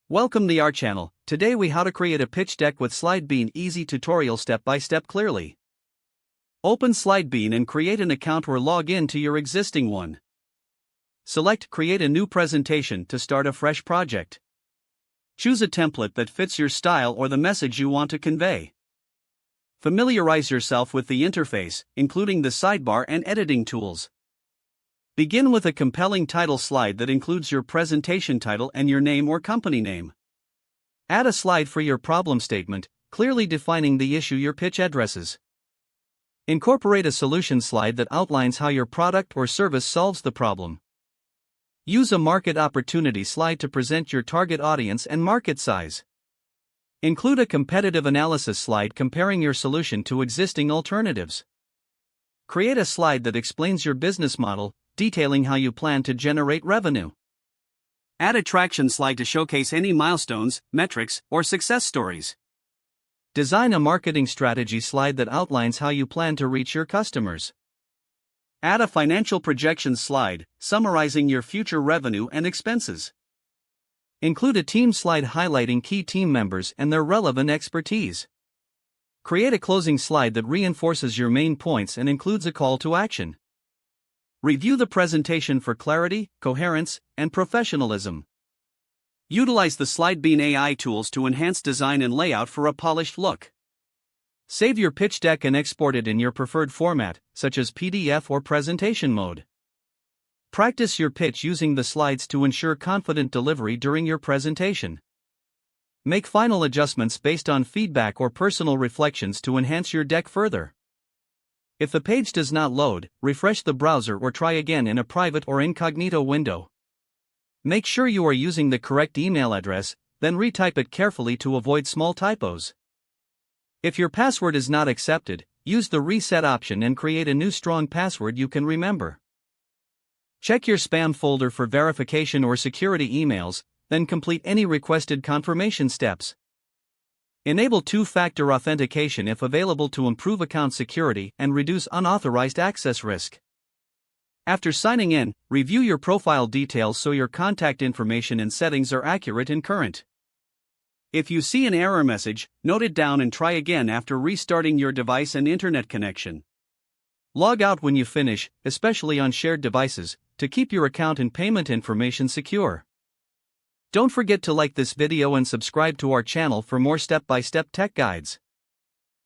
Welcome to our channel. Today we how to create a pitch deck with Slidebean easy tutorial step by step clearly. Open Slidebean and create an account or log in to your existing one. Select Create a new presentation to start a fresh project. Choose a template that fits your style or the message you want to convey. Familiarize yourself with the interface, including the sidebar and editing tools. Begin with a compelling title slide that includes your presentation title and your name or company name. Add a slide for your problem statement, clearly defining the issue your pitch addresses. Incorporate a solution slide that outlines how your product or service solves the problem. Use a market opportunity slide to present your target audience and market size. Include a competitive analysis slide comparing your solution to existing alternatives. Create a slide that explains your business model, detailing how you plan to generate revenue. Add a traction slide to showcase any milestones, metrics, or success stories. Design a marketing strategy slide that outlines how you plan to reach your customers. Add a financial projections slide, summarizing your future revenue and expenses. Include a team slide highlighting key team members and their relevant expertise. Create a closing slide that reinforces your main points and includes a call to action. Review the presentation for clarity, coherence, and professionalism. Utilize the Slidebean AI tools to enhance design and layout for a polished look. Save your pitch deck and export it in your preferred format, such as PDF or presentation mode. Practice your pitch using the slides to ensure confident delivery during your presentation. Make final adjustments based on feedback or personal reflections to enhance your deck further. If the page does not load, refresh the browser or try again in a private or incognito window. Make sure you are using the correct email address, then retype it carefully to avoid small typos. If your password is not accepted, use the reset option and create a new strong password you can remember. Check your spam folder for verification or security emails, then complete any requested confirmation steps. Enable two-factor authentication if available to improve account security and reduce unauthorized access risk. After signing in, review your profile details so your contact information and settings are accurate and current. If you see an error message, note it down and try again after restarting your device and internet connection. Log out when you finish, especially on shared devices, to keep your account and payment information secure. Don't forget to like this video and subscribe to our channel for more step-by-step tech guides.